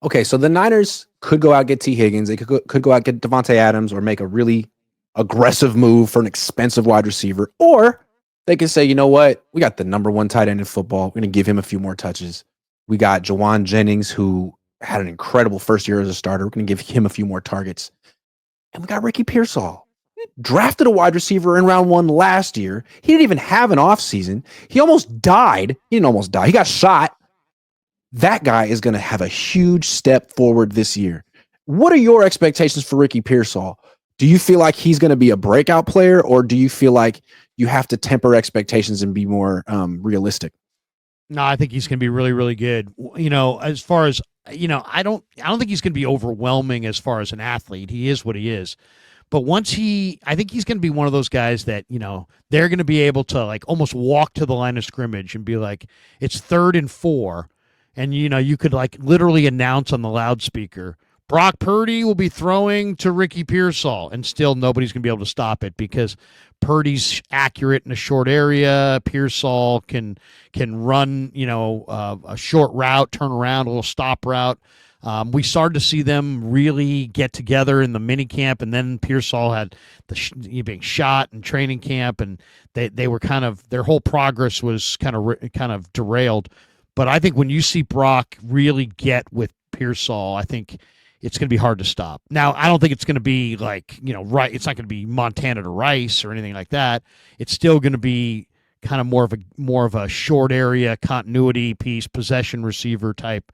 Okay, so the Niners could go out and get T. Higgins. They could go out and get Devontae Adams or make a really aggressive move for an expensive wide receiver. Or they could say, you know what? We got the number one tight end in football. We're going to give him a few more touches. We got Jawan Jennings, who had an incredible first year as a starter. We're going to give him a few more targets. And we got Ricky Pearsall. We drafted a wide receiver in round 1 last year. He didn't even have an offseason. He almost died. He didn't almost die. He got shot. That guy is going to have a huge step forward this year. What are your expectations for Ricky Pearsall? Do you feel like he's going to be a breakout player, or do you feel like you have to temper expectations and be more realistic? No, I think he's going to be really, really good. As far as I don't think he's going to be overwhelming as far as an athlete. He is what he is. But I think he's going to be one of those guys that, they're going to be able to like almost walk to the line of scrimmage and be like, it's 3rd and 4. And, you could like literally announce on the loudspeaker, Brock Purdy will be throwing to Ricky Pearsall, and still nobody's going to be able to stop it because Purdy's accurate in a short area. Pearsall can run, a short route, turn around, a little stop route. We started to see them really get together in the mini camp, and then Pearsall had being shot in training camp, and they were kind of, their whole progress was kind of derailed. But I think when you see Brock really get with Pearsall, I think it's going to be hard to stop. Now, I don't think it's going to be like, right. It's not going to be Montana to Rice or anything like that. It's still going to be kind of more of a short area continuity piece, possession receiver type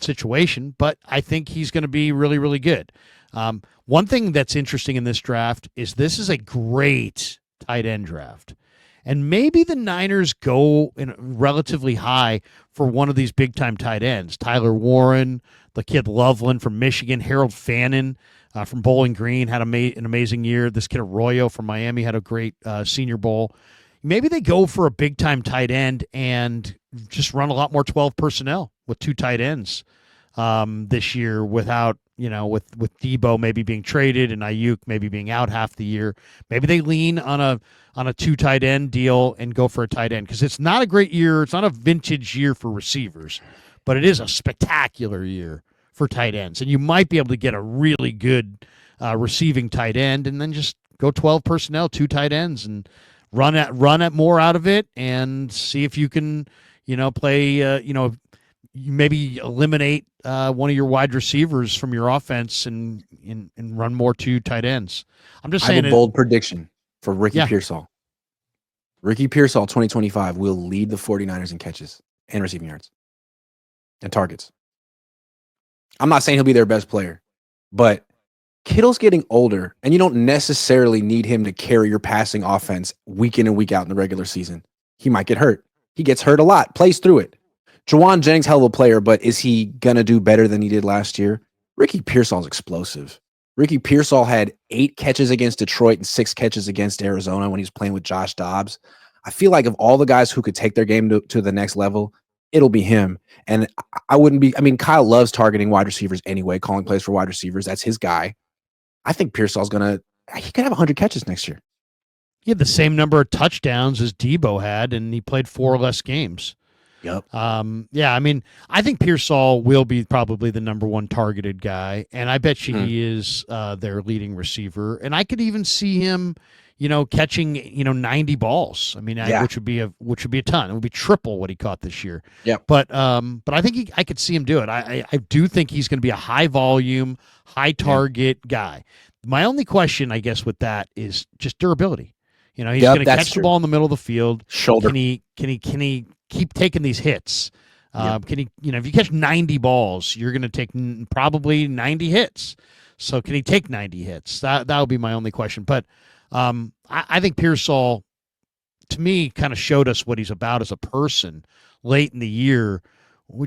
situation. But I think he's going to be really, really good. One thing that's interesting in this draft is this is a great tight end draft. And maybe the Niners go in relatively high for one of these big-time tight ends. Tyler Warren, the kid Loveland from Michigan, Harold Fannin from Bowling Green had an amazing year. This kid Arroyo from Miami had a great Senior Bowl. Maybe they go for a big-time tight end and just run a lot more 12 personnel with 2 tight ends this year without, with Debo maybe being traded and Ayuk maybe being out half the year. Maybe they lean on a 2 tight end deal and go for a tight end, because it's not a great year. It's not a vintage year for receivers, but it is a spectacular year for tight ends. And you might be able to get a really good receiving tight end and then just go 12 personnel, 2 tight ends, and run at more out of it and see if you can, play, maybe eliminate one of your wide receivers from your offense and run more 2 tight ends. I'm just saying. I have a bold prediction for Ricky Pearsall. Ricky Pearsall 2025 will lead the 49ers in catches and receiving yards and targets. I'm not saying he'll be their best player, but Kittle's getting older, and you don't necessarily need him to carry your passing offense week in and week out in the regular season. He might get hurt. He gets hurt a lot, plays through it. Jawan Jennings, hell of a player, but is he going to do better than he did last year? Ricky Pearsall's explosive. Ricky Pearsall had 8 catches against Detroit and 6 catches against Arizona when he was playing with Josh Dobbs. I feel like of all the guys who could take their game to the next level, it'll be him. And Kyle loves targeting wide receivers anyway, calling plays for wide receivers. That's his guy. I think Pearsall's he could have 100 catches next year. He had the same number of touchdowns as Debo had, and he played 4 less games. Yep. I think Pearsall will be probably the number 1 targeted guy, and I bet you he is their leading receiver. And I could even see him, catching 90 balls. Which would be a ton. It would be triple what he caught this year. Yeah. But I think I could see him do it. I do think he's going to be a high volume, high target guy. My only question, I guess, with that is just durability. He's going to catch the ball in the middle of the field. Shoulder. Can he keep taking these hits? Can he, if you catch 90 balls, you're going to take probably 90 hits. So can he take 90 hits? That would be my only question. But I think Pearsall, to me, kind of showed us what he's about as a person late in the year. He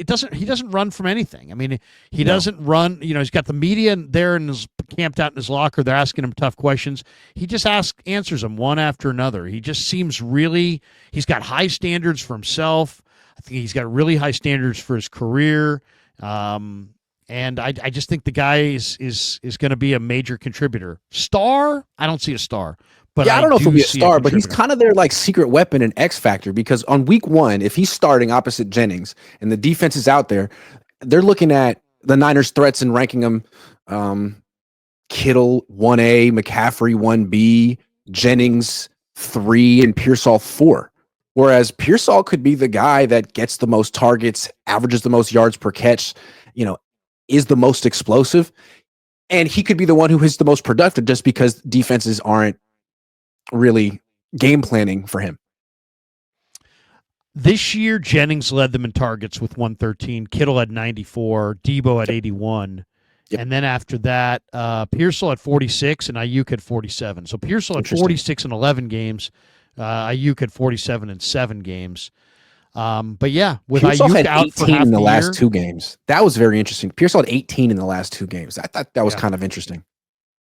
doesn't run from anything. He doesn't run. He's got the media there and is camped out in his locker. They're asking him tough questions. He just answers them one after another. He just seems he's got high standards for himself. I think he's got really high standards for his career. And I just think the guy is going to be a major contributor. Star? I don't see a star. But I don't know if he'll be a see star, but he's contributor. kind of their like secret weapon and X factor because on week 1, if he's starting opposite Jennings and the defense is out there, they're looking at the Niners threats and ranking them Kittle 1A, McCaffrey 1B, Jennings 3, and Pearsall 4. Whereas Pearsall could be the guy that gets the most targets, averages the most yards per catch, is the most explosive. And he could be the one who is the most productive just because defenses aren't really game planning for him. This year, Jennings led them in targets with 113. Kittle had 94. Debo had 81. Yep. And then after that, Pearsall had 46 and Ayuk had 47. So Pearsall had 46 in 11 games. Ayuk had 47 in 7 games. But yeah, with Pearsall Ayuk had out 18 for half in the last year, 2 games. That was very interesting. Pearsall had 18 in the last 2 games. I thought that was kind of interesting.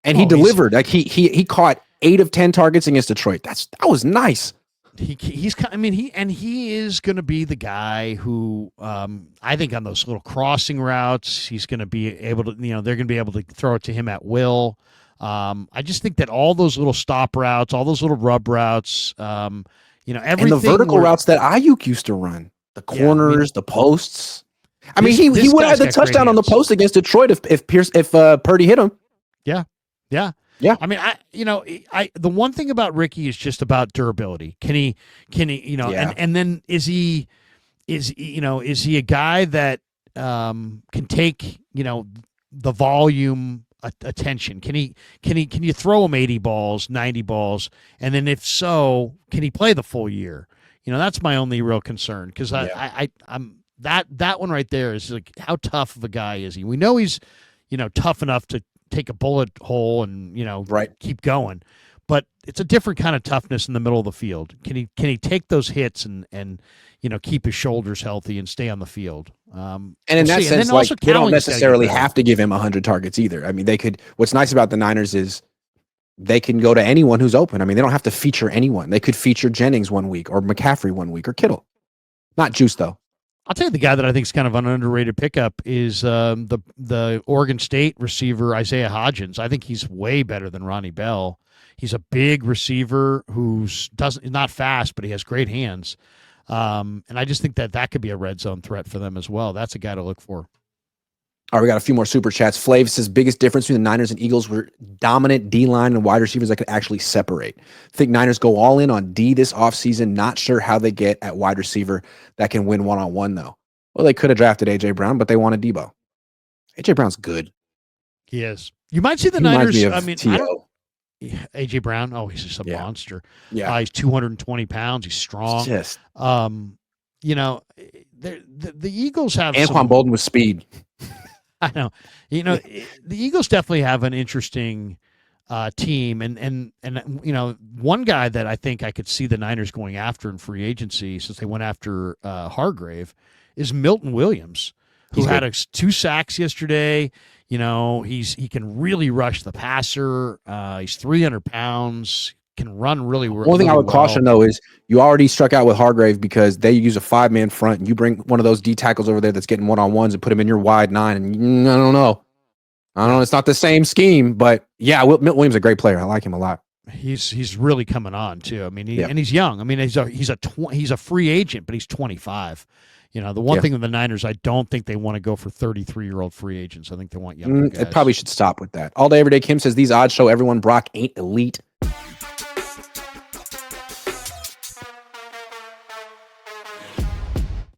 And he delivered. Like he caught 8 of 10 targets against Detroit. That was nice. He is going to be the guy who I think on those little crossing routes, he's going to be able to, they're going to be able to throw it to him at will. I just think that all those little stop routes, all those little rub routes, everything. And the vertical routes that Ayuk used to run, the corners, the posts. He would have had the touchdown on the post against Detroit if Purdy hit him. Yeah. Yeah. Yeah. The one thing about Ricky is just about durability. Can he, and then is he a guy that can take, the volume attention? Can you throw him 80 balls, 90 balls? And then if so, can he play the full year? That's my only real concern because I'm that one right there is like, how tough of a guy is he? We know he's, tough enough to take a bullet hole and keep going, but it's a different kind of toughness in the middle of the field. Can he take those hits and keep his shoulders healthy and stay on the field? And in that sense, they don't necessarily have to give him 100 targets either. They could. What's nice about the Niners is they can go to anyone who's open. They don't have to feature anyone. They could feature Jennings one week or McCaffrey one week or Kittle. Not Juice though. I'll tell you the guy that I think is kind of an underrated pickup is the Oregon State receiver Isaiah Hodgins. I think he's way better than Ronnie Bell. He's a big receiver who's not fast, but he has great hands. And I just think that could be a red zone threat for them as well. That's a guy to look for. All right, we got a few more super chats. Flav says biggest difference between the Niners and Eagles were dominant D-line and wide receivers that could actually separate. I think Niners go all in on D this offseason. Not sure how they get at wide receiver that can win one-on-one, though. Well, they could have drafted A.J. Brown, but they wanted Debo. A.J. Brown's good. He is. You might see the Niners. A.J. Brown, he's just a monster. Yeah. He's 220 pounds. He's strong. Just. The Eagles have Anquan Bolden with speed. I know. The Eagles definitely have an interesting team, and one guy that I think I could see the Niners going after in free agency, since they went after Hargrave, is Milton Williams, who had 2 sacks yesterday. He can really rush the passer. He's 300 pounds. Can run really well. One thing I would caution, though, is you already struck out with Hargrave because they use a 5-man front, and you bring one of those D tackles over there that's getting one-on-ones and put him in your wide 9, and I don't know. It's not the same scheme, but yeah, Milton Williams is a great player. I like him a lot. He's really coming on too. And he's young. He's a free agent, but he's 25. The one thing with the Niners, I don't think they want to go for 33-year-old free agents. I think they want younger guys. It probably should stop with that. All day, every day. Kim says these odds show everyone Brock ain't elite.